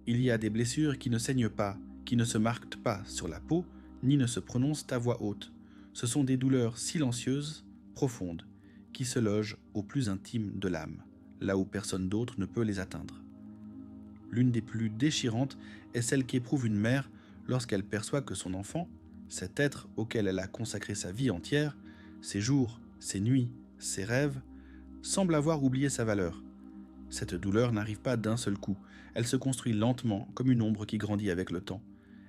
Il y a des blessures qui ne saignent pas, qui ne se marquent pas sur la peau, ni ne se prononcent à voix haute. Ce sont des douleurs silencieuses, profondes, qui se logent au plus intime de l'âme, là où personne d'autre ne peut les atteindre. L'une des plus déchirantes est celle qu'éprouve une mère lorsqu'elle perçoit que son enfant, cet être auquel elle a consacré sa vie entière, ses jours, ses nuits, ses rêves, semble avoir oublié sa valeur. Cette douleur n'arrive pas d'un seul coup, elle se construit lentement comme une ombre qui grandit avec le temps.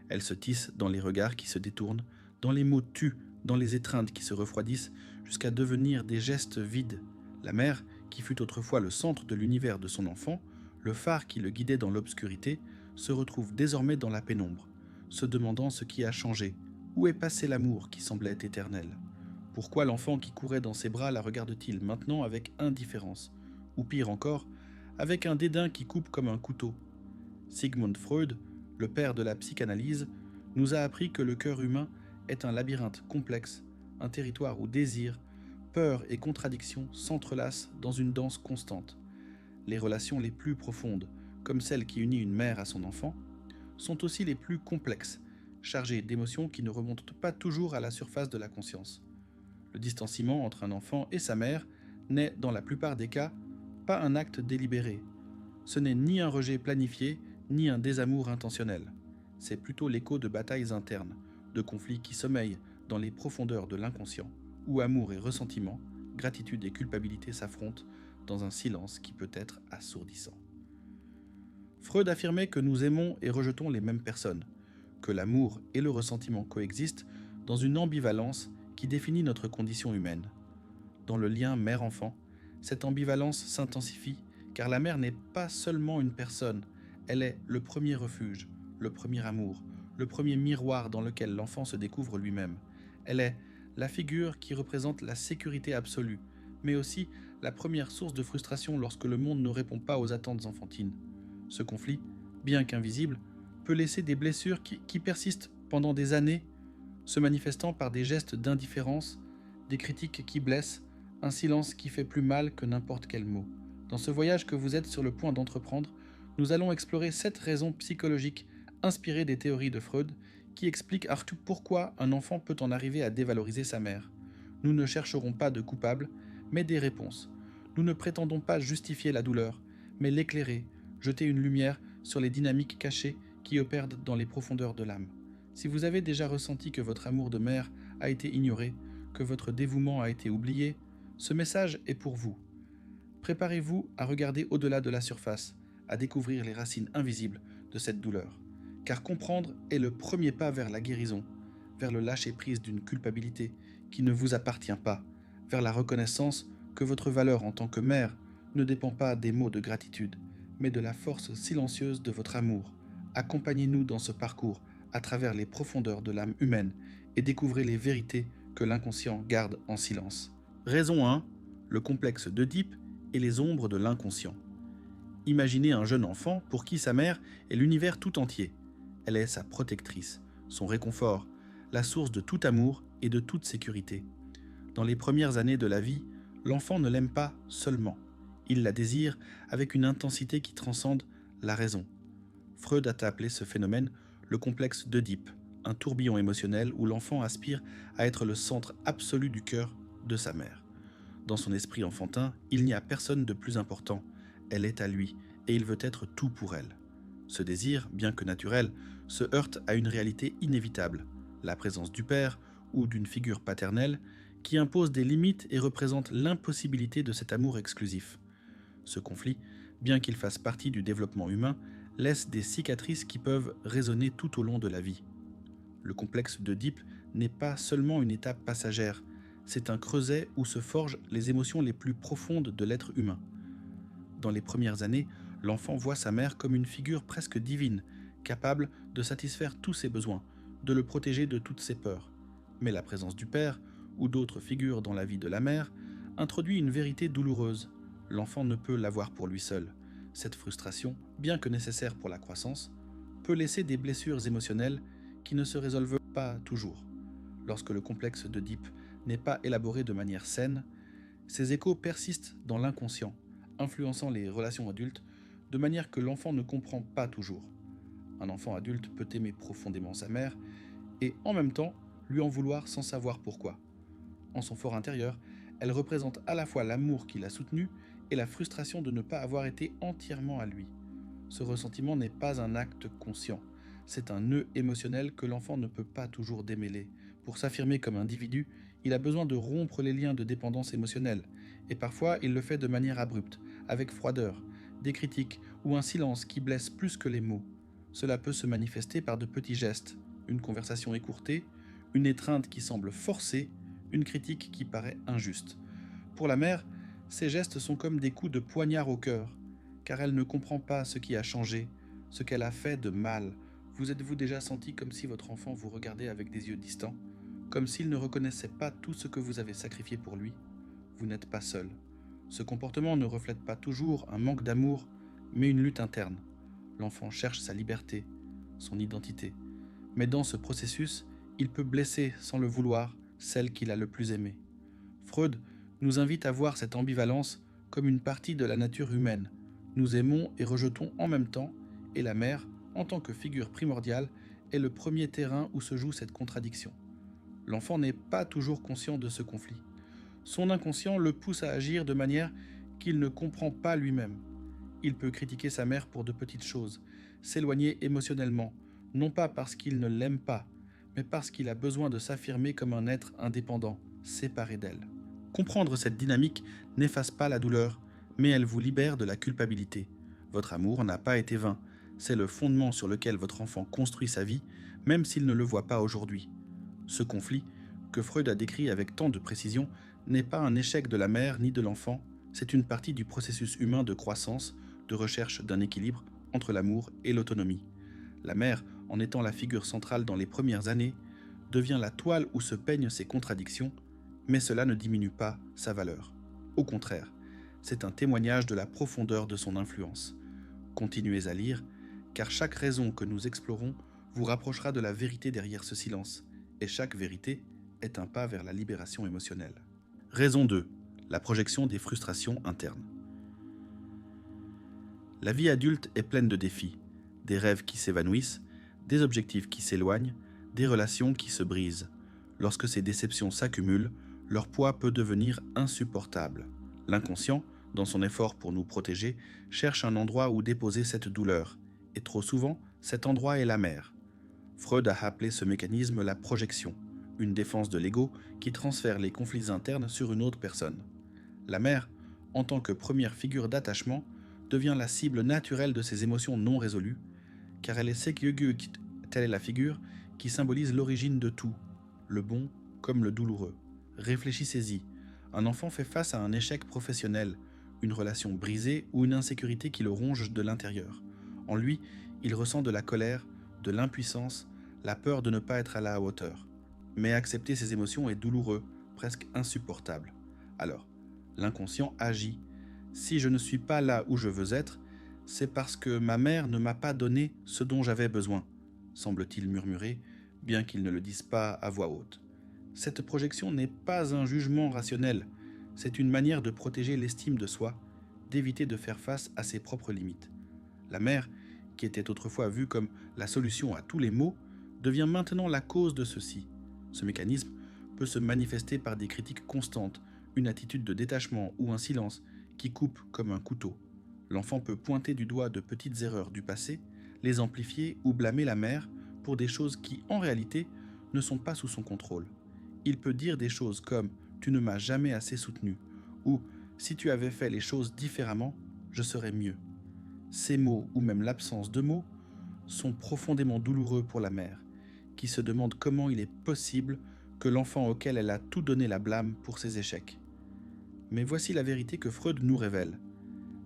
Elle se tisse dans les regards qui se détournent, dans les mots tus, dans les étreintes qui se refroidissent, jusqu'à devenir des gestes vides. La mère, qui fut autrefois le centre de l'univers de son enfant, le phare qui le guidait dans l'obscurité, se retrouve désormais dans la pénombre, se demandant ce qui a changé, où est passé l'amour qui semblait éternel. Pourquoi l'enfant qui courait dans ses bras la regarde-t-il maintenant avec indifférence, ou pire encore, avec un dédain qui coupe comme un couteau? Sigmund Freud, le père de la psychanalyse, nous a appris que le cœur humain est un labyrinthe complexe, un territoire où désir, peur et contradiction s'entrelacent dans une danse constante. Les relations les plus profondes, comme celle qui unit une mère à son enfant, sont aussi les plus complexes, chargées d'émotions qui ne remontent pas toujours à la surface de la conscience. Le distanciement entre un enfant et sa mère n'est, dans la plupart des cas, pas un acte délibéré. Ce n'est ni un rejet planifié, ni un désamour intentionnel. C'est plutôt l'écho de batailles internes, de conflits qui sommeillent dans les profondeurs de l'inconscient, où amour et ressentiment, gratitude et culpabilité s'affrontent dans un silence qui peut être assourdissant. Freud affirmait que nous aimons et rejetons les mêmes personnes, que l'amour et le ressentiment coexistent dans une ambivalence qui définit notre condition humaine. Dans le lien mère-enfant, cette ambivalence s'intensifie car la mère n'est pas seulement une personne, elle est le premier refuge, le premier amour, le premier miroir dans lequel l'enfant se découvre lui-même. Elle est la figure qui représente la sécurité absolue, mais aussi la première source de frustration lorsque le monde ne répond pas aux attentes enfantines. Ce conflit, bien qu'invisible, peut laisser des blessures qui persistent pendant des années, se manifestant par des gestes d'indifférence, des critiques qui blessent, un silence qui fait plus mal que n'importe quel mot. Dans ce voyage que vous êtes sur le point d'entreprendre, nous allons explorer 7 raisons psychologiques inspirées des théories de Freud qui expliquent pourquoi un enfant peut en arriver à dévaloriser sa mère. Nous ne chercherons pas de coupable, mais des réponses. Nous ne prétendons pas justifier la douleur, mais l'éclairer, jeter une lumière sur les dynamiques cachées qui opèrent dans les profondeurs de l'âme. Si vous avez déjà ressenti que votre amour de mère a été ignoré, que votre dévouement a été oublié, ce message est pour vous. Préparez-vous à regarder au-delà de la surface, à découvrir les racines invisibles de cette douleur. Car comprendre est le premier pas vers la guérison, vers le lâcher-prise d'une culpabilité qui ne vous appartient pas, vers la reconnaissance que votre valeur en tant que mère ne dépend pas des mots de gratitude, mais de la force silencieuse de votre amour. Accompagnez-nous dans ce parcours à travers les profondeurs de l'âme humaine et découvrez les vérités que l'inconscient garde en silence. Raison 1. Le complexe d'Œdipe et les ombres de l'inconscient. Imaginez un jeune enfant pour qui sa mère est l'univers tout entier. Elle est sa protectrice, son réconfort, la source de tout amour et de toute sécurité. Dans les premières années de la vie, l'enfant ne l'aime pas seulement. Il la désire avec une intensité qui transcende la raison. Freud a appelé ce phénomène le complexe d'Œdipe, un tourbillon émotionnel où l'enfant aspire à être le centre absolu du cœur de sa mère. Dans son esprit enfantin, il n'y a personne de plus important. Elle est à lui, et il veut être tout pour elle. Ce désir, bien que naturel, se heurte à une réalité inévitable, la présence du père ou d'une figure paternelle qui impose des limites et représente l'impossibilité de cet amour exclusif. Ce conflit, bien qu'il fasse partie du développement humain, laisse des cicatrices qui peuvent résonner tout au long de la vie. Le complexe d'Œdipe n'est pas seulement une étape passagère, c'est un creuset où se forgent les émotions les plus profondes de l'être humain. Dans les premières années, l'enfant voit sa mère comme une figure presque divine, capable de satisfaire tous ses besoins, de le protéger de toutes ses peurs. Mais la présence du père, ou d'autres figures dans la vie de la mère, introduit une vérité douloureuse. L'enfant ne peut l'avoir pour lui seul. Cette frustration, bien que nécessaire pour la croissance, peut laisser des blessures émotionnelles qui ne se résolvent pas toujours. Lorsque le complexe d'Œdipe n'est pas élaboré de manière saine, ces échos persistent dans l'inconscient, influençant les relations adultes de manière que l'enfant ne comprend pas toujours. Un enfant adulte peut aimer profondément sa mère et en même temps lui en vouloir sans savoir pourquoi. En son fort intérieur, elle représente à la fois l'amour qui l'a soutenu et la frustration de ne pas avoir été entièrement à lui. Ce ressentiment n'est pas un acte conscient, c'est un nœud émotionnel que l'enfant ne peut pas toujours démêler. Pour s'affirmer comme individu, il a besoin de rompre les liens de dépendance émotionnelle, et parfois il le fait de manière abrupte, avec froideur, des critiques ou un silence qui blesse plus que les mots. Cela peut se manifester par de petits gestes, une conversation écourtée, une étreinte qui semble forcée, une critique qui paraît injuste. Pour la mère, ces gestes sont comme des coups de poignard au cœur, car elle ne comprend pas ce qui a changé, ce qu'elle a fait de mal. Vous êtes-vous déjà senti comme si votre enfant vous regardait avec des yeux distants, comme s'il ne reconnaissait pas tout ce que vous avez sacrifié pour lui? Vous n'êtes pas seul. Ce comportement ne reflète pas toujours un manque d'amour, mais une lutte interne. L'enfant cherche sa liberté, son identité. Mais dans ce processus, il peut blesser, sans le vouloir, celle qu'il a le plus aimée. Freud nous invite à voir cette ambivalence comme une partie de la nature humaine. Nous aimons et rejetons en même temps, et la mère, en tant que figure primordiale, est le premier terrain où se joue cette contradiction. L'enfant n'est pas toujours conscient de ce conflit. Son inconscient le pousse à agir de manière qu'il ne comprend pas lui-même. Il peut critiquer sa mère pour de petites choses, s'éloigner émotionnellement, non pas parce qu'il ne l'aime pas, mais parce qu'il a besoin de s'affirmer comme un être indépendant, séparé d'elle. Comprendre cette dynamique n'efface pas la douleur, mais elle vous libère de la culpabilité. Votre amour n'a pas été vain, c'est le fondement sur lequel votre enfant construit sa vie, même s'il ne le voit pas aujourd'hui. Ce conflit, que Freud a décrit avec tant de précision, n'est pas un échec de la mère ni de l'enfant, c'est une partie du processus humain de croissance, de recherche d'un équilibre entre l'amour et l'autonomie. La mère, en étant la figure centrale dans les premières années, devient la toile où se peignent ses contradictions, mais cela ne diminue pas sa valeur. Au contraire, c'est un témoignage de la profondeur de son influence. Continuez à lire, car chaque raison que nous explorons vous rapprochera de la vérité derrière ce silence, et chaque vérité est un pas vers la libération émotionnelle. Raison 2. La projection des frustrations internes. La vie adulte est pleine de défis, des rêves qui s'évanouissent, des objectifs qui s'éloignent, des relations qui se brisent. Lorsque ces déceptions s'accumulent, leur poids peut devenir insupportable. L'inconscient, dans son effort pour nous protéger, cherche un endroit où déposer cette douleur, et trop souvent, cet endroit est la mère. Freud a appelé ce mécanisme la projection, une défense de l'ego qui transfère les conflits internes sur une autre personne. La mère, en tant que première figure d'attachement, devient la cible naturelle de ces émotions non résolues, car elle est Sekyögük, telle est la figure qui symbolise l'origine de tout, le bon comme le douloureux. Réfléchissez-y, un enfant fait face à un échec professionnel, une relation brisée ou une insécurité qui le ronge de l'intérieur. En lui, il ressent de la colère, de l'impuissance, la peur de ne pas être à la hauteur. Mais accepter ces émotions est douloureux, presque insupportable. Alors, l'inconscient agit. Si je ne suis pas là où je veux être, c'est parce que ma mère ne m'a pas donné ce dont j'avais besoin, semble-t-il murmurer, bien qu'il ne le dise pas à voix haute. Cette projection n'est pas un jugement rationnel, c'est une manière de protéger l'estime de soi, d'éviter de faire face à ses propres limites. La mère, qui était autrefois vue comme la solution à tous les maux, devient maintenant la cause de ceux-ci. Ce mécanisme peut se manifester par des critiques constantes, une attitude de détachement ou un silence qui coupe comme un couteau. L'enfant peut pointer du doigt de petites erreurs du passé, les amplifier ou blâmer la mère pour des choses qui, en réalité, ne sont pas sous son contrôle. Il peut dire des choses comme « tu ne m'as jamais assez soutenu » ou « si tu avais fait les choses différemment, je serais mieux ». Ces mots, ou même l'absence de mots, sont profondément douloureux pour la mère, qui se demande comment il est possible que l'enfant auquel elle a tout donné la blâme pour ses échecs. Mais voici la vérité que Freud nous révèle.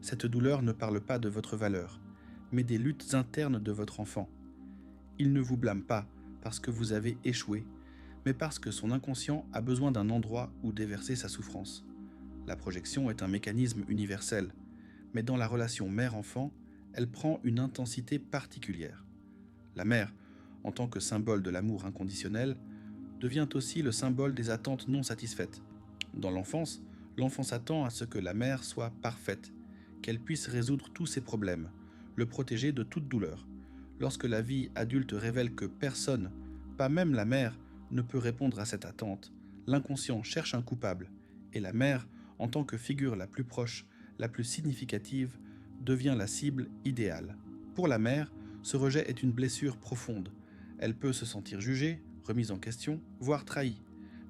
Cette douleur ne parle pas de votre valeur, mais des luttes internes de votre enfant. Il ne vous blâme pas parce que vous avez échoué, mais parce que son inconscient a besoin d'un endroit où déverser sa souffrance. La projection est un mécanisme universel, mais dans la relation mère-enfant, elle prend une intensité particulière. La mère, en tant que symbole de l'amour inconditionnel, devient aussi le symbole des attentes non satisfaites. Dans l'enfance, l'enfant s'attend à ce que la mère soit parfaite, qu'elle puisse résoudre tous ses problèmes, le protéger de toute douleur. Lorsque la vie adulte révèle que personne, pas même la mère, ne peut répondre à cette attente, l'inconscient cherche un coupable, et la mère, en tant que figure la plus proche, la plus significative, devient la cible idéale. Pour la mère, ce rejet est une blessure profonde. Elle peut se sentir jugée, remise en question, voire trahie.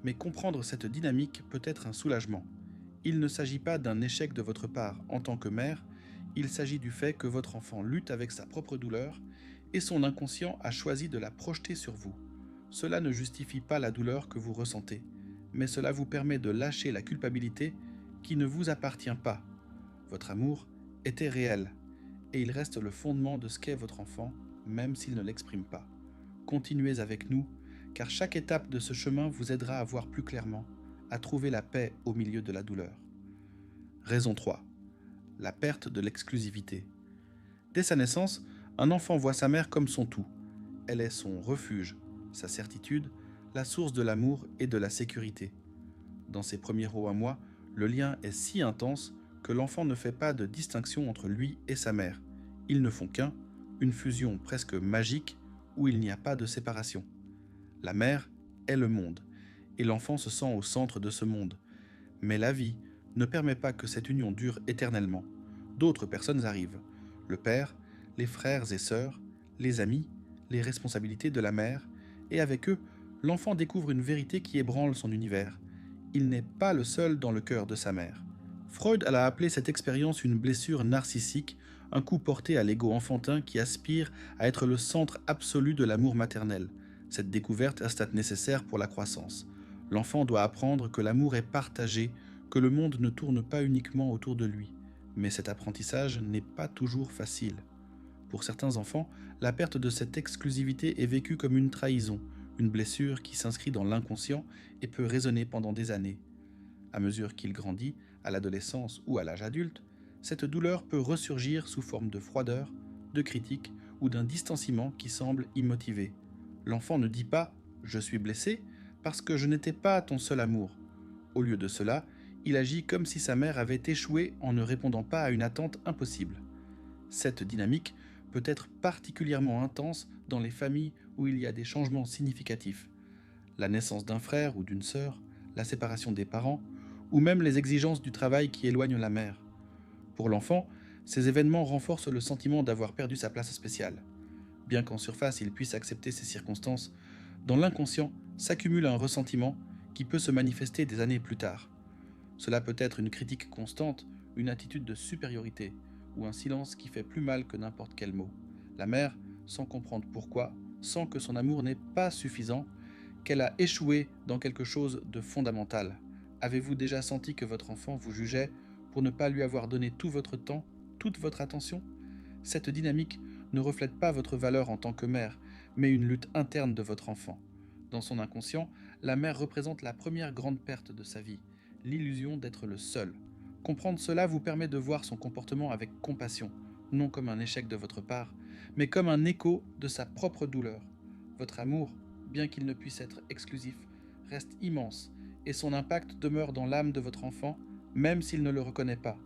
Mais comprendre cette dynamique peut être un soulagement. Il ne s'agit pas d'un échec de votre part en tant que mère, il s'agit du fait que votre enfant lutte avec sa propre douleur et son inconscient a choisi de la projeter sur vous. Cela ne justifie pas la douleur que vous ressentez, mais cela vous permet de lâcher la culpabilité qui ne vous appartient pas. Votre amour était réel, et il reste le fondement de ce qu'est votre enfant, même s'il ne l'exprime pas. Continuez avec nous, car chaque étape de ce chemin vous aidera à voir plus clairement, à trouver la paix au milieu de la douleur. Raison 3. La perte de l'exclusivité. Dès sa naissance, un enfant voit sa mère comme son tout. Elle est son refuge, sa certitude, la source de l'amour et de la sécurité. Dans ses premiers mois, le lien est si intense que l'enfant ne fait pas de distinction entre lui et sa mère. Ils ne font qu'un, une fusion presque magique où il n'y a pas de séparation. La mère est le monde, et l'enfant se sent au centre de ce monde. Mais la vie ne permet pas que cette union dure éternellement. D'autres personnes arrivent. Le père, les frères et sœurs, les amis, les responsabilités de la mère, et avec eux, l'enfant découvre une vérité qui ébranle son univers. Il n'est pas le seul dans le cœur de sa mère. Freud a appelé cette expérience une blessure narcissique, un coup porté à l'ego enfantin qui aspire à être le centre absolu de l'amour maternel. Cette découverte est un stade nécessaire pour la croissance. L'enfant doit apprendre que l'amour est partagé, que le monde ne tourne pas uniquement autour de lui. Mais cet apprentissage n'est pas toujours facile. Pour certains enfants, la perte de cette exclusivité est vécue comme une trahison, une blessure qui s'inscrit dans l'inconscient et peut résonner pendant des années. À mesure qu'il grandit, à l'adolescence ou à l'âge adulte, cette douleur peut ressurgir sous forme de froideur, de critique ou d'un distanciement qui semble immotivé. L'enfant ne dit pas « je suis blessé » parce que je n'étais pas ton seul amour. Au lieu de cela, il agit comme si sa mère avait échoué en ne répondant pas à une attente impossible. Cette dynamique peut être particulièrement intense dans les familles où il y a des changements significatifs. La naissance d'un frère ou d'une sœur, la séparation des parents, ou même les exigences du travail qui éloignent la mère. Pour l'enfant, ces événements renforcent le sentiment d'avoir perdu sa place spéciale. Bien qu'en surface il puisse accepter ces circonstances, dans l'inconscient s'accumule un ressentiment qui peut se manifester des années plus tard. Cela peut être une critique constante, une attitude de supériorité, ou un silence qui fait plus mal que n'importe quel mot. La mère, sans comprendre pourquoi, sent que son amour n'est pas suffisant, qu'elle a échoué dans quelque chose de fondamental. Avez-vous déjà senti que votre enfant vous jugeait pour ne pas lui avoir donné tout votre temps, toute votre attention ? Cette dynamique ne reflète pas votre valeur en tant que mère, mais une lutte interne de votre enfant. Dans son inconscient, la mère représente la première grande perte de sa vie, l'illusion d'être le seul. Comprendre cela vous permet de voir son comportement avec compassion, non comme un échec de votre part, mais comme un écho de sa propre douleur. Votre amour, bien qu'il ne puisse être exclusif, reste immense, et son impact demeure dans l'âme de votre enfant, même s'il ne le reconnaît pas.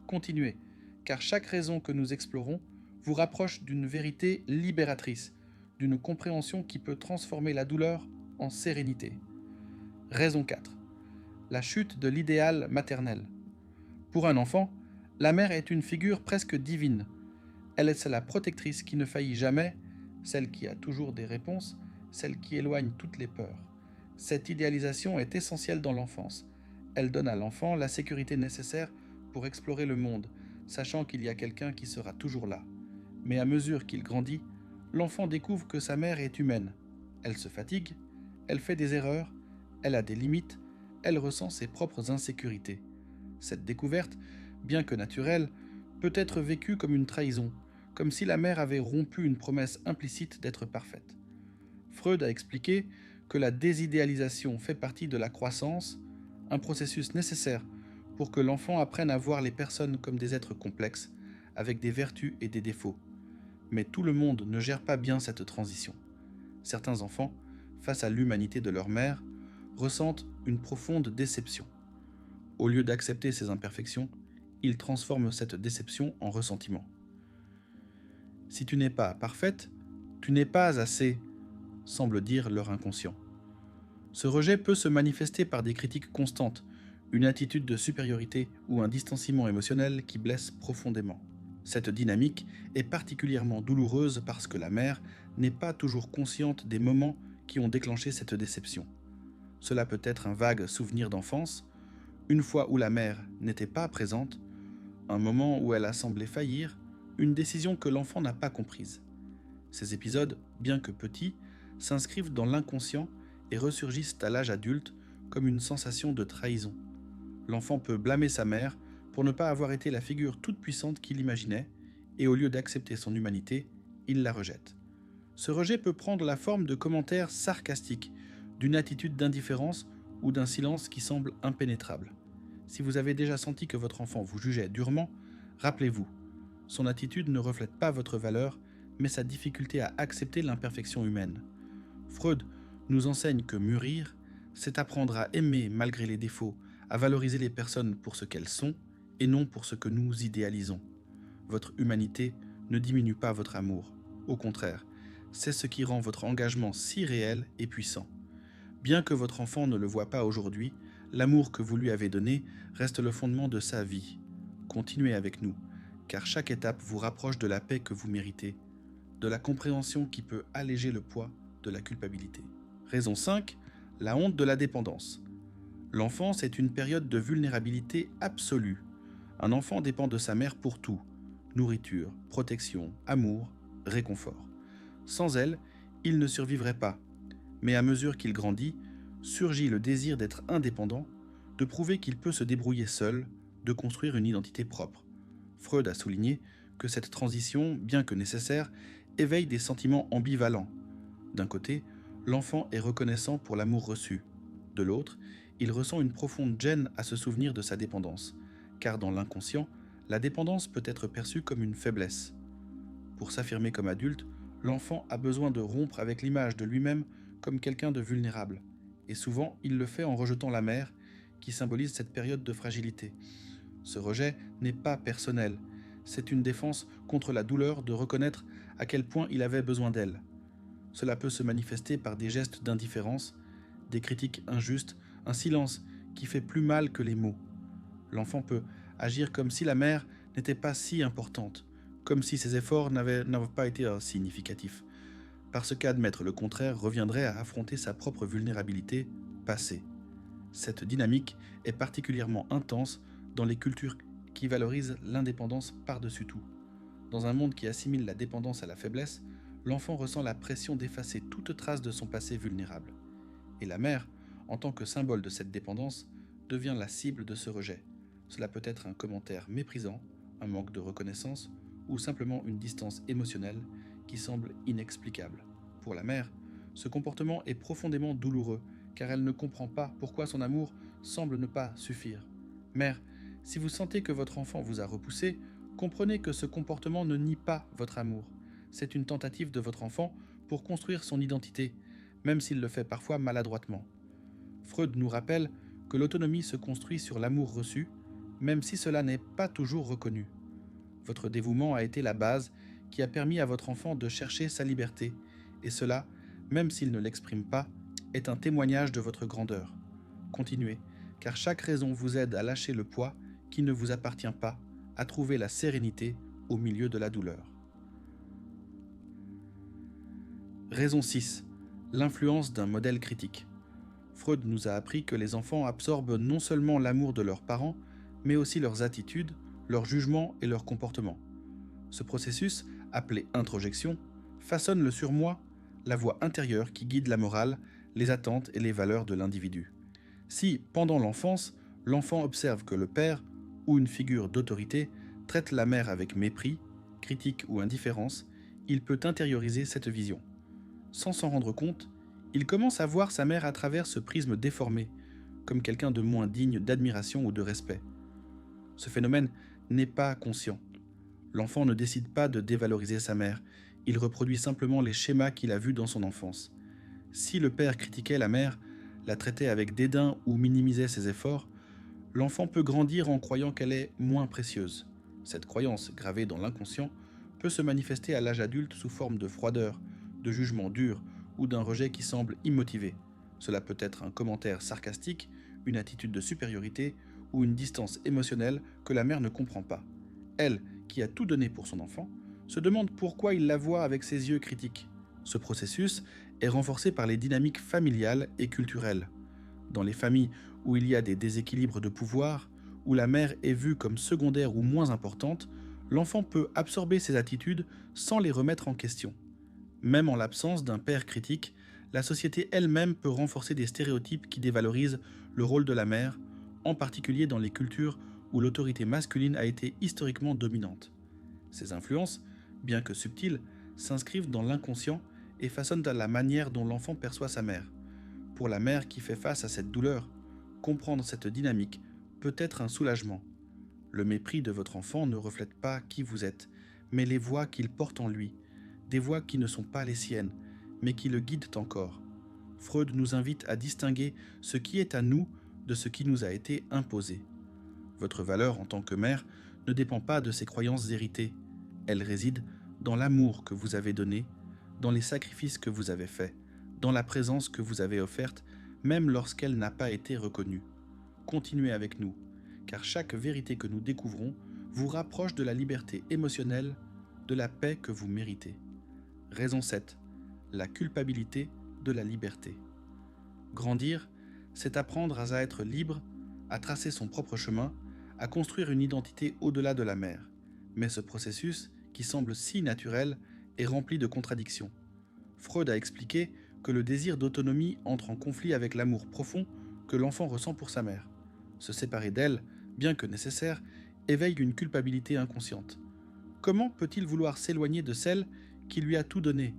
Continuez, car chaque raison que nous explorons vous rapproche d'une vérité libératrice, d'une compréhension qui peut transformer la douleur en sérénité. Raison 4. La chute de l'idéal maternel. Pour un enfant, la mère est une figure presque divine. Elle est la protectrice qui ne faillit jamais, celle qui a toujours des réponses, celle qui éloigne toutes les peurs. Cette idéalisation est essentielle dans l'enfance. Elle donne à l'enfant la sécurité nécessaire pour explorer le monde, sachant qu'il y a quelqu'un qui sera toujours là. Mais à mesure qu'il grandit, l'enfant découvre que sa mère est humaine. Elle se fatigue, elle fait des erreurs, elle a des limites, elle ressent ses propres insécurités. Cette découverte, bien que naturelle, peut être vécue comme une trahison, comme si la mère avait rompu une promesse implicite d'être parfaite. Freud a expliqué que la désidéalisation fait partie de la croissance, un processus nécessaire pour que l'enfant apprenne à voir les personnes comme des êtres complexes, avec des vertus et des défauts. Mais tout le monde ne gère pas bien cette transition. Certains enfants, face à l'humanité de leur mère, ressentent une profonde déception. Au lieu d'accepter ces imperfections, ils transforment cette déception en ressentiment. Si tu n'es pas parfaite, tu n'es pas assez, semble dire leur inconscient. Ce rejet peut se manifester par des critiques constantes, une attitude de supériorité ou un distanciement émotionnel qui blesse profondément. Cette dynamique est particulièrement douloureuse parce que la mère n'est pas toujours consciente des moments qui ont déclenché cette déception. Cela peut être un vague souvenir d'enfance, une fois où la mère n'était pas présente, un moment où elle a semblé faillir, une décision que l'enfant n'a pas comprise. Ces épisodes, bien que petits, s'inscrivent dans l'inconscient et ressurgissent à l'âge adulte comme une sensation de trahison. L'enfant peut blâmer sa mère pour ne pas avoir été la figure toute puissante qu'il imaginait, et au lieu d'accepter son humanité, il la rejette. Ce rejet peut prendre la forme de commentaires sarcastiques, d'une attitude d'indifférence ou d'un silence qui semble impénétrable. Si vous avez déjà senti que votre enfant vous jugeait durement, rappelez-vous, son attitude ne reflète pas votre valeur, mais sa difficulté à accepter l'imperfection humaine. Freud nous enseigne que mûrir, c'est apprendre à aimer malgré les défauts, à valoriser les personnes pour ce qu'elles sont et non pour ce que nous idéalisons. Votre humanité ne diminue pas votre amour. Au contraire, c'est ce qui rend votre engagement si réel et puissant. Bien que votre enfant ne le voie pas aujourd'hui, l'amour que vous lui avez donné reste le fondement de sa vie. Continuez avec nous, car chaque étape vous rapproche de la paix que vous méritez, de la compréhension qui peut alléger le poids de la culpabilité. Raison 5. La honte de la dépendance. L'enfance est une période de vulnérabilité absolue. Un enfant dépend de sa mère pour tout: nourriture, protection, amour, réconfort. Sans elle, il ne survivrait pas. Mais à mesure qu'il grandit, surgit le désir d'être indépendant, de prouver qu'il peut se débrouiller seul, de construire une identité propre. Freud a souligné que cette transition, bien que nécessaire, éveille des sentiments ambivalents. D'un côté, l'enfant est reconnaissant pour l'amour reçu. De l'autre, il ressent une profonde gêne à se souvenir de sa dépendance, car dans l'inconscient, la dépendance peut être perçue comme une faiblesse. Pour s'affirmer comme adulte, l'enfant a besoin de rompre avec l'image de lui-même comme quelqu'un de vulnérable, et souvent il le fait en rejetant la mère, qui symbolise cette période de fragilité. Ce rejet n'est pas personnel, c'est une défense contre la douleur de reconnaître à quel point il avait besoin d'elle. Cela peut se manifester par des gestes d'indifférence, des critiques injustes, un silence qui fait plus mal que les mots. L'enfant peut agir comme si la mère n'était pas si importante, comme si ses efforts n'avaient pas été significatifs, parce qu'admettre le contraire reviendrait à affronter sa propre vulnérabilité passée. Cette dynamique est particulièrement intense dans les cultures qui valorisent l'indépendance par-dessus tout. Dans un monde qui assimile la dépendance à la faiblesse, l'enfant ressent la pression d'effacer toute trace de son passé vulnérable. Et la mère, en tant que symbole de cette dépendance, devient la cible de ce rejet. Cela peut être un commentaire méprisant, un manque de reconnaissance ou simplement une distance émotionnelle qui semble inexplicable. Pour la mère, ce comportement est profondément douloureux car elle ne comprend pas pourquoi son amour semble ne pas suffire. Mère, si vous sentez que votre enfant vous a repoussé, comprenez que ce comportement ne nie pas votre amour. C'est une tentative de votre enfant pour construire son identité, même s'il le fait parfois maladroitement. Freud nous rappelle que l'autonomie se construit sur l'amour reçu, même si cela n'est pas toujours reconnu. Votre dévouement a été la base qui a permis à votre enfant de chercher sa liberté, et cela, même s'il ne l'exprime pas, est un témoignage de votre grandeur. Continuez, car chaque raison vous aide à lâcher le poids qui ne vous appartient pas, à trouver la sérénité au milieu de la douleur. Raison 6. L'influence d'un modèle critique. Freud nous a appris que les enfants absorbent non seulement l'amour de leurs parents, mais aussi leurs attitudes, leurs jugements et leurs comportements. Ce processus, appelé introjection, façonne le surmoi, la voix intérieure qui guide la morale, les attentes et les valeurs de l'individu. Si, pendant l'enfance, l'enfant observe que le père, ou une figure d'autorité, traite la mère avec mépris, critique ou indifférence, il peut intérioriser cette vision. Sans s'en rendre compte, il commence à voir sa mère à travers ce prisme déformé, comme quelqu'un de moins digne d'admiration ou de respect. Ce phénomène n'est pas conscient. L'enfant ne décide pas de dévaloriser sa mère, il reproduit simplement les schémas qu'il a vus dans son enfance. Si le père critiquait la mère, la traitait avec dédain ou minimisait ses efforts, l'enfant peut grandir en croyant qu'elle est moins précieuse. Cette croyance, gravée dans l'inconscient, peut se manifester à l'âge adulte sous forme de froideur, de jugement dur ou d'un rejet qui semble immotivé. Cela peut être un commentaire sarcastique, une attitude de supériorité ou une distance émotionnelle que la mère ne comprend pas. Elle, qui a tout donné pour son enfant, se demande pourquoi il la voit avec ses yeux critiques. Ce processus est renforcé par les dynamiques familiales et culturelles. Dans les familles où il y a des déséquilibres de pouvoir, où la mère est vue comme secondaire ou moins importante, l'enfant peut absorber ces attitudes sans les remettre en question. Même en l'absence d'un père critique, la société elle-même peut renforcer des stéréotypes qui dévalorisent le rôle de la mère, en particulier dans les cultures où l'autorité masculine a été historiquement dominante. Ces influences, bien que subtiles, s'inscrivent dans l'inconscient et façonnent la manière dont l'enfant perçoit sa mère. Pour la mère qui fait face à cette douleur, comprendre cette dynamique peut être un soulagement. Le mépris de votre enfant ne reflète pas qui vous êtes, mais les voix qu'il porte en lui, des voix qui ne sont pas les siennes, mais qui le guident encore. Freud nous invite à distinguer ce qui est à nous de ce qui nous a été imposé. Votre valeur en tant que mère ne dépend pas de ces croyances héritées. Elle réside dans l'amour que vous avez donné, dans les sacrifices que vous avez faits, dans la présence que vous avez offerte, même lorsqu'elle n'a pas été reconnue. Continuez avec nous, car chaque vérité que nous découvrons vous rapproche de la liberté émotionnelle, de la paix que vous méritez. Raison 7. La culpabilité de la liberté. Grandir, c'est apprendre à être libre, à tracer son propre chemin, à construire une identité au-delà de la mère. Mais ce processus, qui semble si naturel, est rempli de contradictions. Freud a expliqué que le désir d'autonomie entre en conflit avec l'amour profond que l'enfant ressent pour sa mère. Se séparer d'elle, bien que nécessaire, éveille une culpabilité inconsciente. Comment peut-il vouloir s'éloigner de celle qui lui a tout donné ?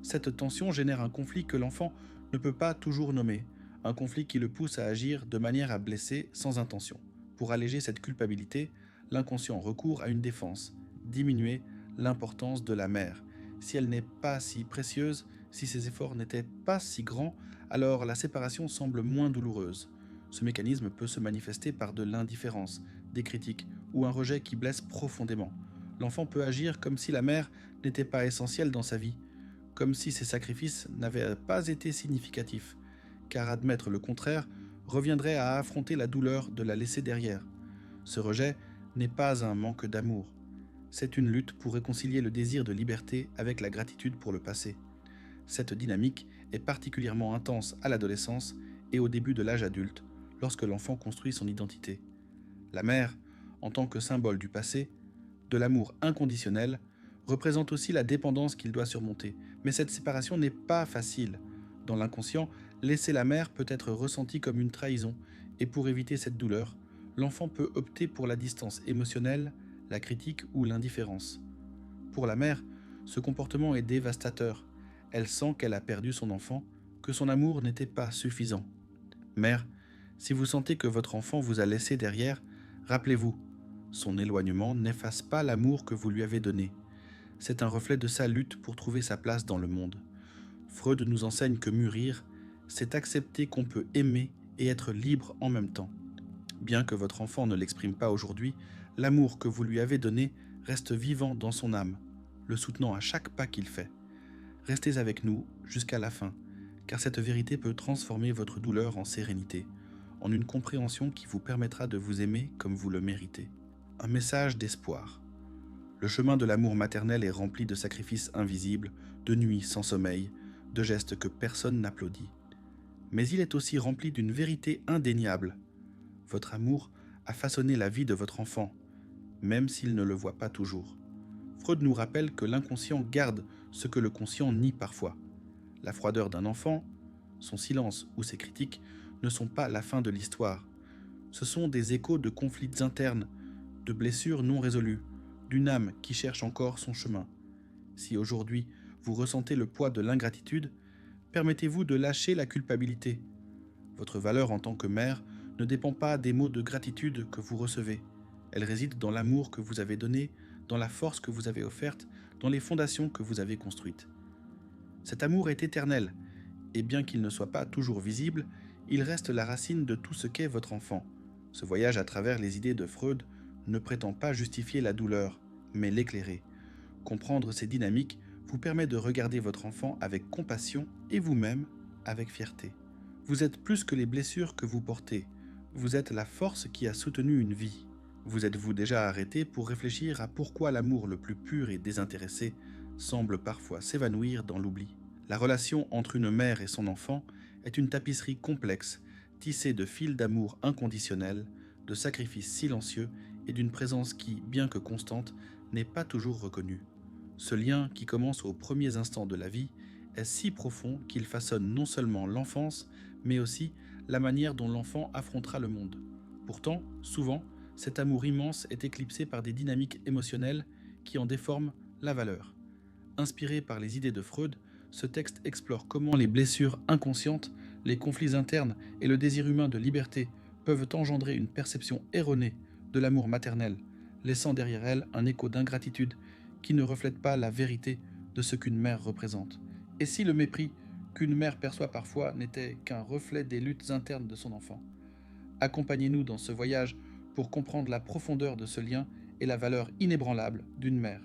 Cette tension génère un conflit que l'enfant ne peut pas toujours nommer, un conflit qui le pousse à agir de manière à blesser sans intention. Pour alléger cette culpabilité, l'inconscient recourt à une défense, diminuer l'importance de la mère. Si elle n'est pas si précieuse, si ses efforts n'étaient pas si grands, alors la séparation semble moins douloureuse. Ce mécanisme peut se manifester par de l'indifférence, des critiques ou un rejet qui blesse profondément. L'enfant peut agir comme si la mère n'était pas essentielle dans sa vie, comme si ses sacrifices n'avaient pas été significatifs, car admettre le contraire reviendrait à affronter la douleur de la laisser derrière. Ce rejet n'est pas un manque d'amour, c'est une lutte pour réconcilier le désir de liberté avec la gratitude pour le passé. Cette dynamique est particulièrement intense à l'adolescence et au début de l'âge adulte, lorsque l'enfant construit son identité. La mère, en tant que symbole du passé, de l'amour inconditionnel, représente aussi la dépendance qu'il doit surmonter. Mais cette séparation n'est pas facile. Dans l'inconscient, laisser la mère peut être ressenti comme une trahison, et pour éviter cette douleur, l'enfant peut opter pour la distance émotionnelle, la critique ou l'indifférence. Pour la mère, ce comportement est dévastateur. Elle sent qu'elle a perdu son enfant, que son amour n'était pas suffisant. Mère, si vous sentez que votre enfant vous a laissé derrière, rappelez-vous, son éloignement n'efface pas l'amour que vous lui avez donné. C'est un reflet de sa lutte pour trouver sa place dans le monde. Freud nous enseigne que mûrir, c'est accepter qu'on peut aimer et être libre en même temps. Bien que votre enfant ne l'exprime pas aujourd'hui, l'amour que vous lui avez donné reste vivant dans son âme, le soutenant à chaque pas qu'il fait. Restez avec nous jusqu'à la fin, car cette vérité peut transformer votre douleur en sérénité, en une compréhension qui vous permettra de vous aimer comme vous le méritez. Un message d'espoir. Le chemin de l'amour maternel est rempli de sacrifices invisibles, de nuits sans sommeil, de gestes que personne n'applaudit. Mais il est aussi rempli d'une vérité indéniable. Votre amour a façonné la vie de votre enfant, même s'il ne le voit pas toujours. Freud nous rappelle que l'inconscient garde ce que le conscient nie parfois. La froideur d'un enfant, son silence ou ses critiques ne sont pas la fin de l'histoire. Ce sont des échos de conflits internes, de blessures non résolues, d'une âme qui cherche encore son chemin. Si aujourd'hui vous ressentez le poids de l'ingratitude, permettez-vous de lâcher la culpabilité. Votre valeur en tant que mère ne dépend pas des mots de gratitude que vous recevez. Elle réside dans l'amour que vous avez donné, dans la force que vous avez offerte, dans les fondations que vous avez construites. Cet amour est éternel, et bien qu'il ne soit pas toujours visible, il reste la racine de tout ce qu'est votre enfant. Ce voyage à travers les idées de Freud ne prétend pas justifier la douleur, mais l'éclairer. Comprendre ces dynamiques vous permet de regarder votre enfant avec compassion et vous-même avec fierté. Vous êtes plus que les blessures que vous portez. Vous êtes la force qui a soutenu une vie. Vous êtes-vous déjà arrêté pour réfléchir à pourquoi l'amour le plus pur et désintéressé semble parfois s'évanouir dans l'oubli? La relation entre une mère et son enfant est une tapisserie complexe, tissée de fils d'amour inconditionnel, de sacrifices silencieux et d'une présence qui, bien que constante, n'est pas toujours reconnue. Ce lien qui commence aux premiers instants de la vie est si profond qu'il façonne non seulement l'enfance, mais aussi la manière dont l'enfant affrontera le monde. Pourtant, souvent, cet amour immense est éclipsé par des dynamiques émotionnelles qui en déforment la valeur. Inspiré par les idées de Freud, ce texte explore comment les blessures inconscientes, les conflits internes et le désir humain de liberté peuvent engendrer une perception erronée de l'amour maternel, laissant derrière elle un écho d'ingratitude qui ne reflète pas la vérité de ce qu'une mère représente. Et si le mépris qu'une mère perçoit parfois n'était qu'un reflet des luttes internes de son enfant? Accompagnez-nous dans ce voyage pour comprendre la profondeur de ce lien et la valeur inébranlable d'une mère.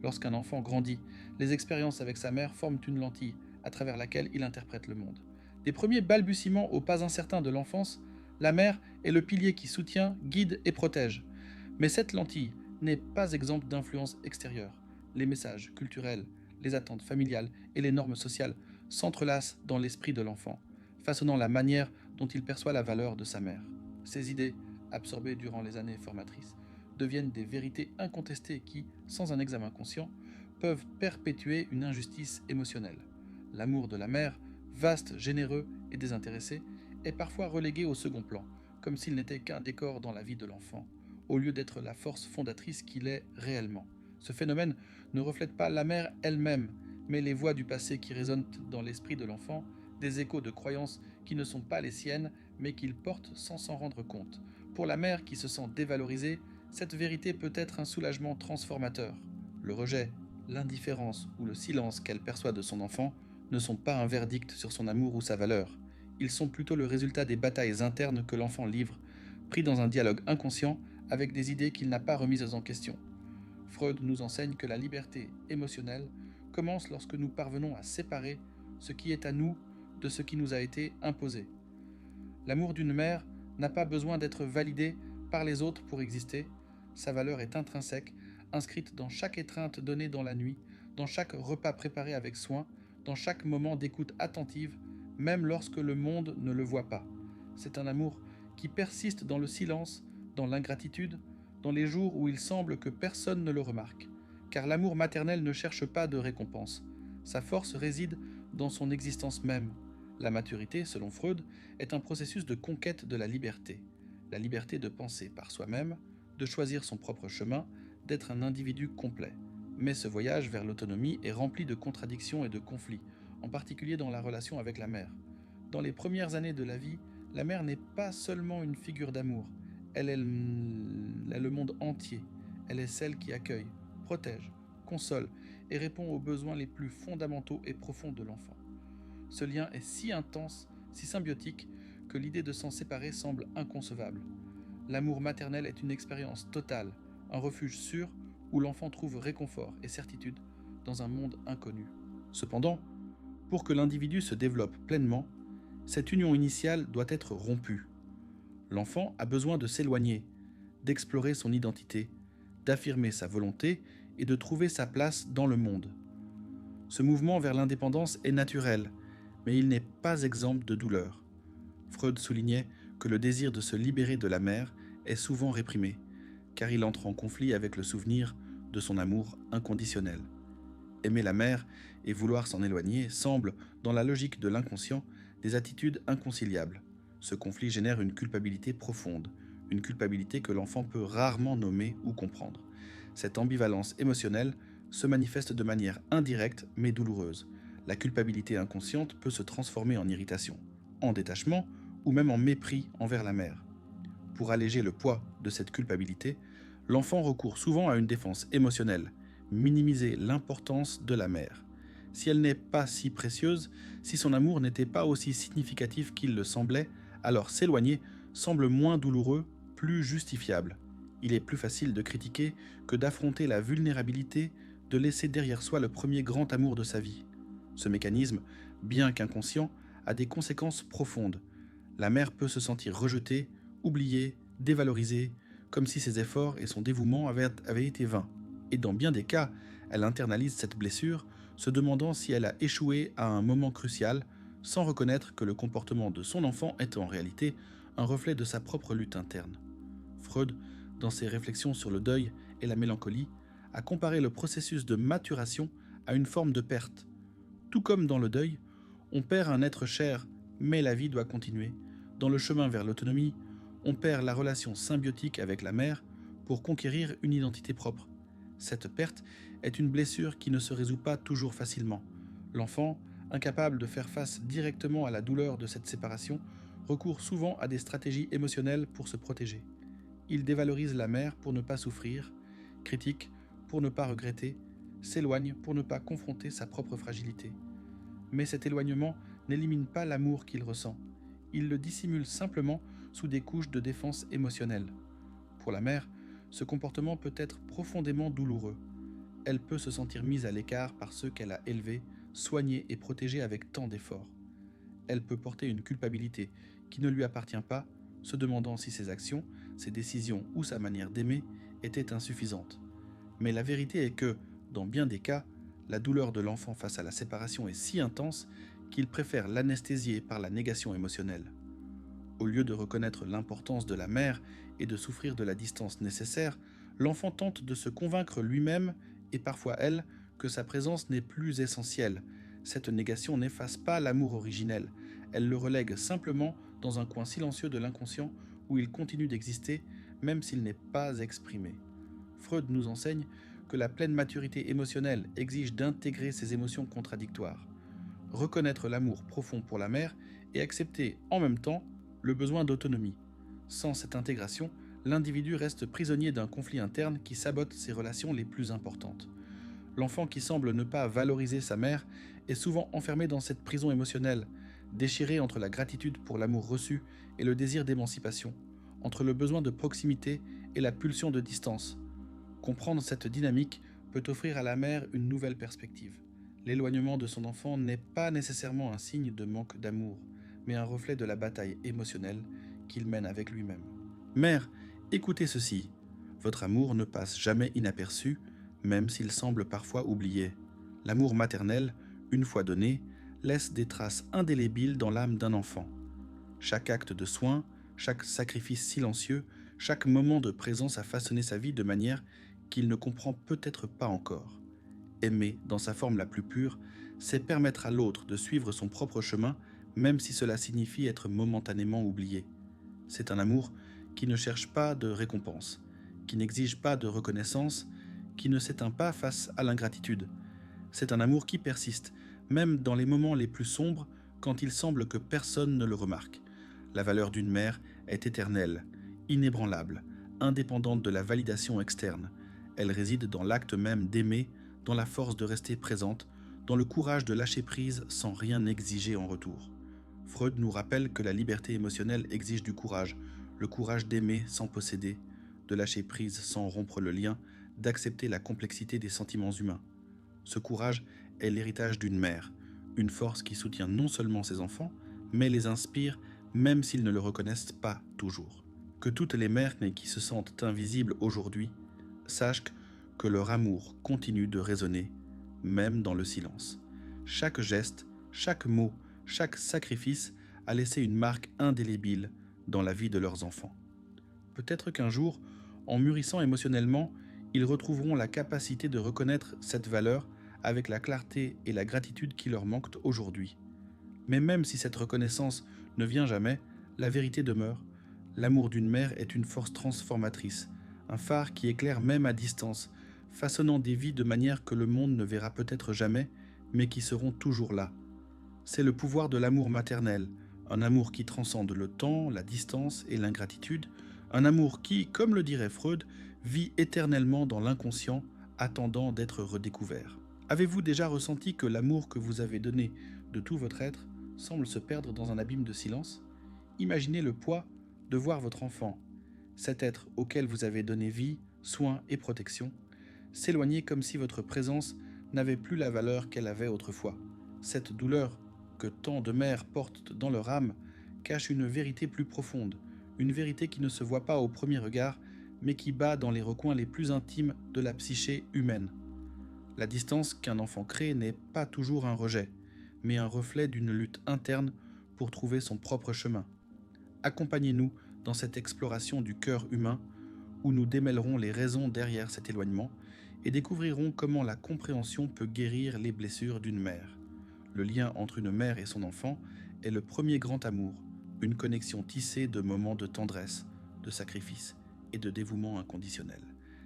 Lorsqu'un enfant grandit, les expériences avec sa mère forment une lentille à travers laquelle il interprète le monde. Des premiers balbutiements aux pas incertains de l'enfance, la mère est le pilier qui soutient, guide et protège. Mais cette lentille n'est pas exempte d'influences extérieures. Les messages culturels, les attentes familiales et les normes sociales s'entrelacent dans l'esprit de l'enfant, façonnant la manière dont il perçoit la valeur de sa mère. Ces idées, absorbées durant les années formatrices, deviennent des vérités incontestées qui, sans un examen conscient, peuvent perpétuer une injustice émotionnelle. L'amour de la mère, vaste, généreux et désintéressé, est parfois relégué au second plan, comme s'il n'était qu'un décor dans la vie de l'enfant, au lieu d'être la force fondatrice qu'il est réellement. Ce phénomène ne reflète pas la mère elle-même, mais les voix du passé qui résonnent dans l'esprit de l'enfant, des échos de croyances qui ne sont pas les siennes, mais qu'il porte sans s'en rendre compte. Pour la mère qui se sent dévalorisée, cette vérité peut être un soulagement transformateur. Le rejet, l'indifférence ou le silence qu'elle perçoit de son enfant ne sont pas un verdict sur son amour ou sa valeur. Ils sont plutôt le résultat des batailles internes que l'enfant livre, pris dans un dialogue inconscient avec des idées qu'il n'a pas remises en question. Freud nous enseigne que la liberté émotionnelle commence lorsque nous parvenons à séparer ce qui est à nous de ce qui nous a été imposé. L'amour d'une mère n'a pas besoin d'être validé par les autres pour exister. Sa valeur est intrinsèque, inscrite dans chaque étreinte donnée dans la nuit, dans chaque repas préparé avec soin, dans chaque moment d'écoute attentive, même lorsque le monde ne le voit pas. C'est un amour qui persiste dans le silence, dans l'ingratitude, dans les jours où il semble que personne ne le remarque. Car l'amour maternel ne cherche pas de récompense. Sa force réside dans son existence même. La maturité, selon Freud, est un processus de conquête de la liberté de penser par soi-même, de choisir son propre chemin, d'être un individu complet. Mais ce voyage vers l'autonomie est rempli de contradictions et de conflits, en particulier dans la relation avec la mère. Dans les premières années de la vie, la mère n'est pas seulement une figure d'amour, elle est le monde entier. Elle est celle qui accueille, protège, console et répond aux besoins les plus fondamentaux et profonds de l'enfant. Ce lien est si intense, si symbiotique, que l'idée de s'en séparer semble inconcevable. L'amour maternel est une expérience totale, un refuge sûr où l'enfant trouve réconfort et certitude dans un monde inconnu. Cependant, pour que l'individu se développe pleinement, cette union initiale doit être rompue. L'enfant a besoin de s'éloigner, d'explorer son identité, d'affirmer sa volonté et de trouver sa place dans le monde. Ce mouvement vers l'indépendance est naturel, mais il n'est pas exempt de douleur. Freud soulignait que le désir de se libérer de la mère est souvent réprimé, car il entre en conflit avec le souvenir de son amour inconditionnel. Aimer la mère et vouloir s'en éloigner semblent, dans la logique de l'inconscient, des attitudes inconciliables. Ce conflit génère une culpabilité profonde, une culpabilité que l'enfant peut rarement nommer ou comprendre. Cette ambivalence émotionnelle se manifeste de manière indirecte mais douloureuse. La culpabilité inconsciente peut se transformer en irritation, en détachement ou même en mépris envers la mère. Pour alléger le poids de cette culpabilité, l'enfant recourt souvent à une défense émotionnelle, minimiser l'importance de la mère. Si elle n'est pas si précieuse, si son amour n'était pas aussi significatif qu'il le semblait, alors s'éloigner semble moins douloureux, plus justifiable. Il est plus facile de critiquer que d'affronter la vulnérabilité de laisser derrière soi le premier grand amour de sa vie. Ce mécanisme, bien qu'inconscient, a des conséquences profondes. La mère peut se sentir rejetée, oubliée, dévalorisée, comme si ses efforts et son dévouement avaient été vains. Et dans bien des cas, elle internalise cette blessure, se demandant si elle a échoué à un moment crucial, sans reconnaître que le comportement de son enfant est en réalité un reflet de sa propre lutte interne. Freud, dans ses réflexions sur le deuil et la mélancolie, a comparé le processus de maturation à une forme de perte. Tout comme dans le deuil, on perd un être cher, mais la vie doit continuer. Dans le chemin vers l'autonomie, on perd la relation symbiotique avec la mère pour conquérir une identité propre. Cette perte est une blessure qui ne se résout pas toujours facilement. L'enfant, incapable de faire face directement à la douleur de cette séparation, recourt souvent à des stratégies émotionnelles pour se protéger. Il dévalorise la mère pour ne pas souffrir, critique pour ne pas regretter, s'éloigne pour ne pas confronter sa propre fragilité. Mais cet éloignement n'élimine pas l'amour qu'il ressent. Il le dissimule simplement sous des couches de défense émotionnelle. Pour la mère, ce comportement peut être profondément douloureux. Elle peut se sentir mise à l'écart par ceux qu'elle a élevés, soignés et protégés avec tant d'efforts. Elle peut porter une culpabilité qui ne lui appartient pas, se demandant si ses actions, ses décisions ou sa manière d'aimer étaient insuffisantes. Mais la vérité est que, dans bien des cas, la douleur de l'enfant face à la séparation est si intense qu'il préfère l'anesthésier par la négation émotionnelle. Au lieu de reconnaître l'importance de la mère et de souffrir de la distance nécessaire, l'enfant tente de se convaincre lui-même, et parfois elle, que sa présence n'est plus essentielle. Cette négation n'efface pas l'amour originel, elle le relègue simplement dans un coin silencieux de l'inconscient où il continue d'exister, même s'il n'est pas exprimé. Freud nous enseigne que la pleine maturité émotionnelle exige d'intégrer ces émotions contradictoires, reconnaître l'amour profond pour la mère et accepter en même temps le besoin d'autonomie. Sans cette intégration, l'individu reste prisonnier d'un conflit interne qui sabote ses relations les plus importantes. L'enfant qui semble ne pas valoriser sa mère est souvent enfermé dans cette prison émotionnelle, déchiré entre la gratitude pour l'amour reçu et le désir d'émancipation, entre le besoin de proximité et la pulsion de distance. Comprendre cette dynamique peut offrir à la mère une nouvelle perspective. L'éloignement de son enfant n'est pas nécessairement un signe de manque d'amour, mais un reflet de la bataille émotionnelle qu'il mène avec lui-même. Mère, écoutez ceci. Votre amour ne passe jamais inaperçu, même s'il semble parfois oublié. L'amour maternel, une fois donné, laisse des traces indélébiles dans l'âme d'un enfant. Chaque acte de soin, chaque sacrifice silencieux, chaque moment de présence a façonné sa vie de manière qu'il ne comprend peut-être pas encore. Aimer, dans sa forme la plus pure, c'est permettre à l'autre de suivre son propre chemin, même si cela signifie être momentanément oublié. C'est un amour qui ne cherche pas de récompense, qui n'exige pas de reconnaissance, qui ne s'éteint pas face à l'ingratitude. C'est un amour qui persiste, même dans les moments les plus sombres, quand il semble que personne ne le remarque. La valeur d'une mère est éternelle, inébranlable, indépendante de la validation externe. Elle réside dans l'acte même d'aimer, dans la force de rester présente, dans le courage de lâcher prise sans rien exiger en retour. Freud nous rappelle que la liberté émotionnelle exige du courage, le courage d'aimer sans posséder, de lâcher prise sans rompre le lien, d'accepter la complexité des sentiments humains. Ce courage est l'héritage d'une mère, une force qui soutient non seulement ses enfants, mais les inspire même s'ils ne le reconnaissent pas toujours. Que toutes les mères qui se sentent invisibles aujourd'hui sachent que leur amour continue de résonner, même dans le silence. Chaque geste, chaque mot, chaque sacrifice a laissé une marque indélébile dans la vie de leurs enfants. Peut-être qu'un jour, en mûrissant émotionnellement, ils retrouveront la capacité de reconnaître cette valeur avec la clarté et la gratitude qui leur manquent aujourd'hui. Mais même si cette reconnaissance ne vient jamais, la vérité demeure. L'amour d'une mère est une force transformatrice, un phare qui éclaire même à distance, façonnant des vies de manière que le monde ne verra peut-être jamais, mais qui seront toujours là. C'est le pouvoir de l'amour maternel, un amour qui transcende le temps, la distance et l'ingratitude, un amour qui, comme le dirait Freud, vit éternellement dans l'inconscient, attendant d'être redécouvert. Avez-vous déjà ressenti que l'amour que vous avez donné de tout votre être semble se perdre dans un abîme de silence? Imaginez le poids de voir votre enfant, cet être auquel vous avez donné vie, soins et protection, s'éloigner comme si votre présence n'avait plus la valeur qu'elle avait autrefois. Cette douleur que tant de mères portent dans leur âme cache une vérité plus profonde, une vérité qui ne se voit pas au premier regard, mais qui bat dans les recoins les plus intimes de la psyché humaine. La distance qu'un enfant crée n'est pas toujours un rejet, mais un reflet d'une lutte interne pour trouver son propre chemin. Accompagnez-nous dans cette exploration du cœur humain où nous démêlerons les raisons derrière cet éloignement et découvrirons comment la compréhension peut guérir les blessures d'une mère. Le lien entre une mère et son enfant est le premier grand amour, une connexion tissée de moments de tendresse, de sacrifice et de dévouement inconditionnel.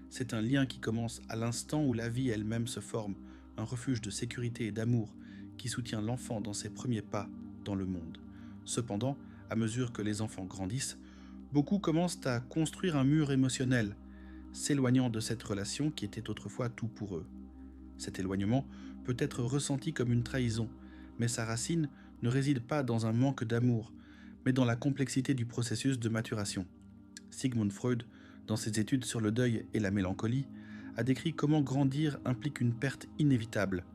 C'est un lien qui commence à l'instant où la vie elle-même se forme, un refuge de sécurité et d'amour qui soutient l'enfant dans ses premiers pas dans le monde. Cependant, à mesure que les enfants grandissent, beaucoup commencent à construire un mur émotionnel, s'éloignant de cette relation qui était autrefois tout pour eux. Cet éloignement peut être ressenti comme une trahison, mais sa racine ne réside pas dans un manque d'amour, mais dans la complexité du processus de maturation. Sigmund Freud, dans ses études sur le deuil et la mélancolie, a décrit comment grandir implique une perte inévitable,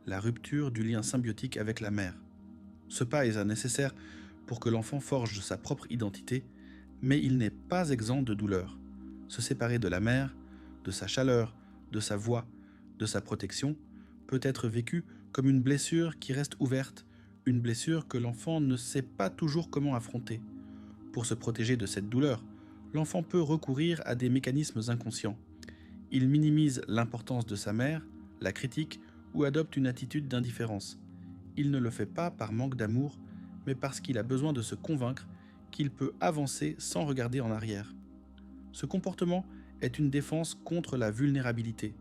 la rupture du lien symbiotique avec la mère. Ce pas est nécessaire pour que l'enfant forge sa propre identité, mais il n'est pas exempt de douleur. Se séparer de la mère, de sa chaleur, de sa voix, de sa protection, peut être vécu comme une blessure qui reste ouverte, une blessure que l'enfant ne sait pas toujours comment affronter. Pour se protéger de cette douleur, l'enfant peut recourir à des mécanismes inconscients. Il minimise l'importance de sa mère, la critique ou adopte une attitude d'indifférence. Il ne le fait pas par manque d'amour, mais parce qu'il a besoin de se convaincre qu'il peut avancer sans regarder en arrière. Ce comportement est une défense contre la vulnérabilité.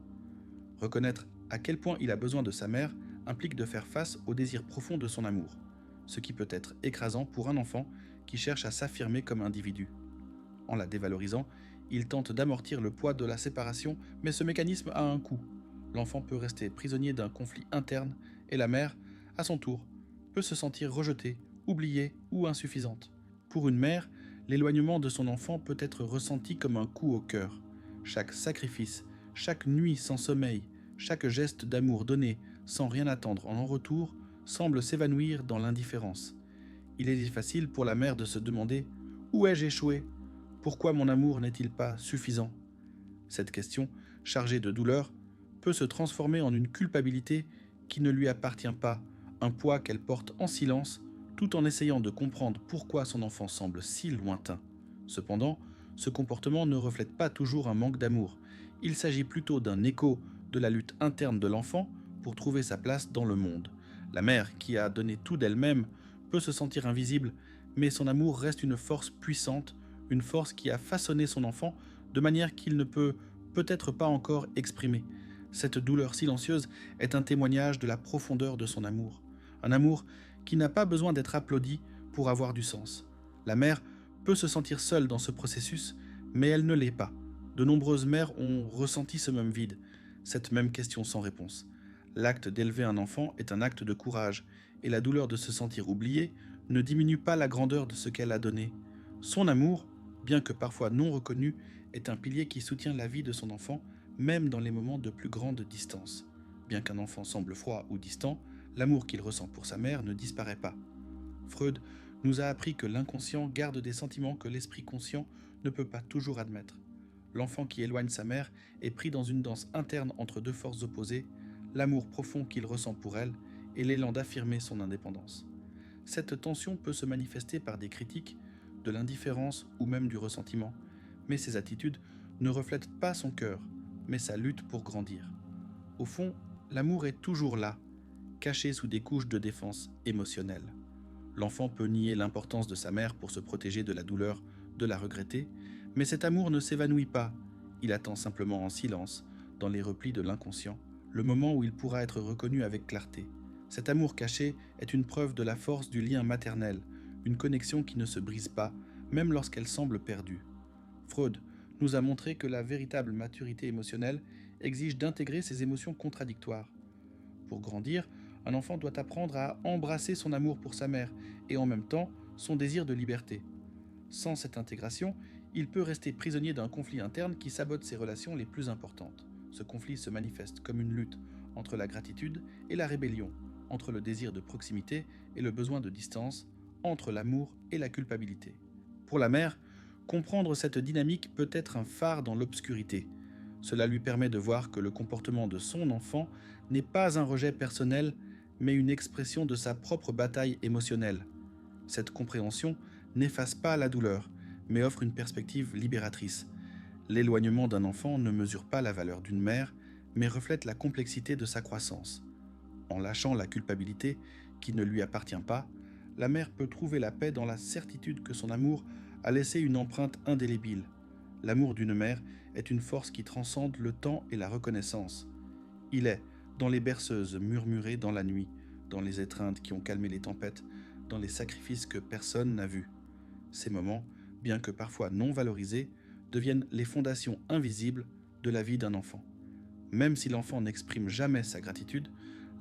Reconnaître à quel point il a besoin de sa mère implique de faire face au désir profond de son amour, ce qui peut être écrasant pour un enfant qui cherche à s'affirmer comme individu. En la dévalorisant, il tente d'amortir le poids de la séparation, mais ce mécanisme a un coût. L'enfant peut rester prisonnier d'un conflit interne et la mère, à son tour, peut se sentir rejetée, oubliée ou insuffisante. Pour une mère, l'éloignement de son enfant peut être ressenti comme un coup au cœur. Chaque sacrifice, chaque nuit sans sommeil, chaque geste d'amour donné sans rien attendre en retour semble s'évanouir dans l'indifférence. Il est facile pour la mère de se demander « Où ai-je échoué ? Pourquoi mon amour n'est-il pas suffisant ?» Cette question, chargée de douleur, peut se transformer en une culpabilité qui ne lui appartient pas, un poids qu'elle porte en silence, tout en essayant de comprendre pourquoi son enfant semble si lointain. Cependant, ce comportement ne reflète pas toujours un manque d'amour. Il s'agit plutôt d'un écho de la lutte interne de l'enfant pour trouver sa place dans le monde. La mère, qui a donné tout d'elle-même, peut se sentir invisible, mais son amour reste une force puissante, une force qui a façonné son enfant de manière qu'il ne peut peut-être pas encore exprimer. Cette douleur silencieuse est un témoignage de la profondeur de son amour. Un amour qui n'a pas besoin d'être applaudi pour avoir du sens. La mère peut se sentir seule dans ce processus, mais elle ne l'est pas. De nombreuses mères ont ressenti ce même vide, cette même question sans réponse. L'acte d'élever un enfant est un acte de courage, et la douleur de se sentir oubliée ne diminue pas la grandeur de ce qu'elle a donné. Son amour, bien que parfois non reconnu, est un pilier qui soutient la vie de son enfant, même dans les moments de plus grande distance. Bien qu'un enfant semble froid ou distant, l'amour qu'il ressent pour sa mère ne disparaît pas. Freud nous a appris que l'inconscient garde des sentiments que l'esprit conscient ne peut pas toujours admettre. L'enfant qui éloigne sa mère est pris dans une danse interne entre deux forces opposées, l'amour profond qu'il ressent pour elle et l'élan d'affirmer son indépendance. Cette tension peut se manifester par des critiques, de l'indifférence ou même du ressentiment, mais ces attitudes ne reflètent pas son cœur, mais sa lutte pour grandir. Au fond, l'amour est toujours là, caché sous des couches de défense émotionnelle. L'enfant peut nier l'importance de sa mère pour se protéger de la douleur, de la regretter, mais cet amour ne s'évanouit pas, il attend simplement en silence, dans les replis de l'inconscient, le moment où il pourra être reconnu avec clarté. Cet amour caché est une preuve de la force du lien maternel, une connexion qui ne se brise pas, même lorsqu'elle semble perdue. Freud nous a montré que la véritable maturité émotionnelle exige d'intégrer ces émotions contradictoires. Pour grandir, un enfant doit apprendre à embrasser son amour pour sa mère et en même temps son désir de liberté. Sans cette intégration, il peut rester prisonnier d'un conflit interne qui sabote ses relations les plus importantes. Ce conflit se manifeste comme une lutte entre la gratitude et la rébellion, entre le désir de proximité et le besoin de distance, entre l'amour et la culpabilité. Pour la mère, comprendre cette dynamique peut être un phare dans l'obscurité. Cela lui permet de voir que le comportement de son enfant n'est pas un rejet personnel, mais une expression de sa propre bataille émotionnelle. Cette compréhension n'efface pas la douleur, mais offre une perspective libératrice. L'éloignement d'un enfant ne mesure pas la valeur d'une mère, mais reflète la complexité de sa croissance. En lâchant la culpabilité qui ne lui appartient pas, la mère peut trouver la paix dans la certitude que son amour a laissé une empreinte indélébile. L'amour d'une mère est une force qui transcende le temps et la reconnaissance. Il est dans les berceuses murmurées dans la nuit, dans les étreintes qui ont calmé les tempêtes, dans les sacrifices que personne n'a vus. Ces moments, bien que parfois non valorisés, deviennent les fondations invisibles de la vie d'un enfant. Même si l'enfant n'exprime jamais sa gratitude,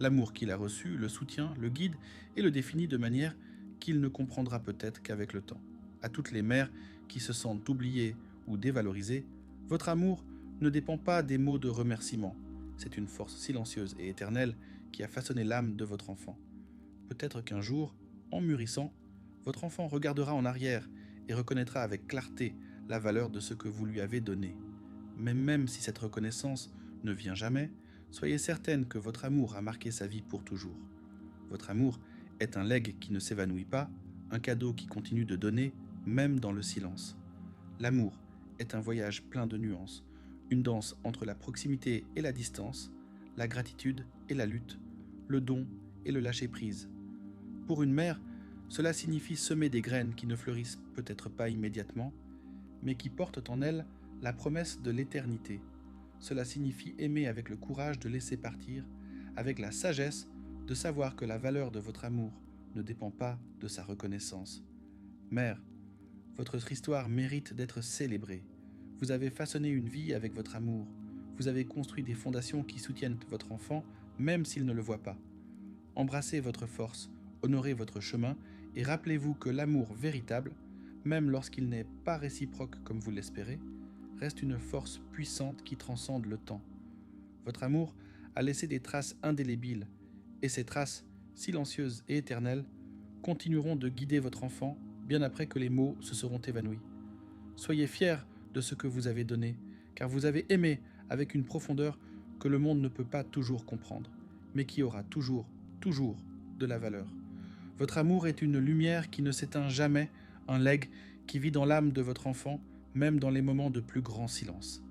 l'amour qu'il a reçu le soutient, le guide et le définit de manière qu'il ne comprendra peut-être qu'avec le temps. À toutes les mères qui se sentent oubliées ou dévalorisées, votre amour ne dépend pas des mots de remerciement. C'est une force silencieuse et éternelle qui a façonné l'âme de votre enfant. Peut-être qu'un jour, en mûrissant, votre enfant regardera en arrière et reconnaîtra avec clarté la valeur de ce que vous lui avez donné. Mais même si cette reconnaissance ne vient jamais, soyez certaine que votre amour a marqué sa vie pour toujours. Votre amour est un legs qui ne s'évanouit pas, un cadeau qui continue de donner, même dans le silence. L'amour est un voyage plein de nuances, une danse entre la proximité et la distance, la gratitude et la lutte, le don et le lâcher-prise. Pour une mère, cela signifie semer des graines qui ne fleurissent peut-être pas immédiatement, mais qui portent en elles la promesse de l'éternité. Cela signifie aimer avec le courage de laisser partir, avec la sagesse de savoir que la valeur de votre amour ne dépend pas de sa reconnaissance. Mère, votre histoire mérite d'être célébrée. Vous avez façonné une vie avec votre amour. Vous avez construit des fondations qui soutiennent votre enfant, même s'il ne le voit pas. Embrassez votre force, honorez votre chemin et rappelez-vous que l'amour véritable, même lorsqu'il n'est pas réciproque comme vous l'espérez, reste une force puissante qui transcende le temps. Votre amour a laissé des traces indélébiles, et ces traces, silencieuses et éternelles, continueront de guider votre enfant bien après que les mots se seront évanouis. Soyez fiers de ce que vous avez donné, car vous avez aimé avec une profondeur que le monde ne peut pas toujours comprendre, mais qui aura toujours de la valeur. Votre amour est une lumière qui ne s'éteint jamais, un legs qui vit dans l'âme de votre enfant, même dans les moments de plus grand silence.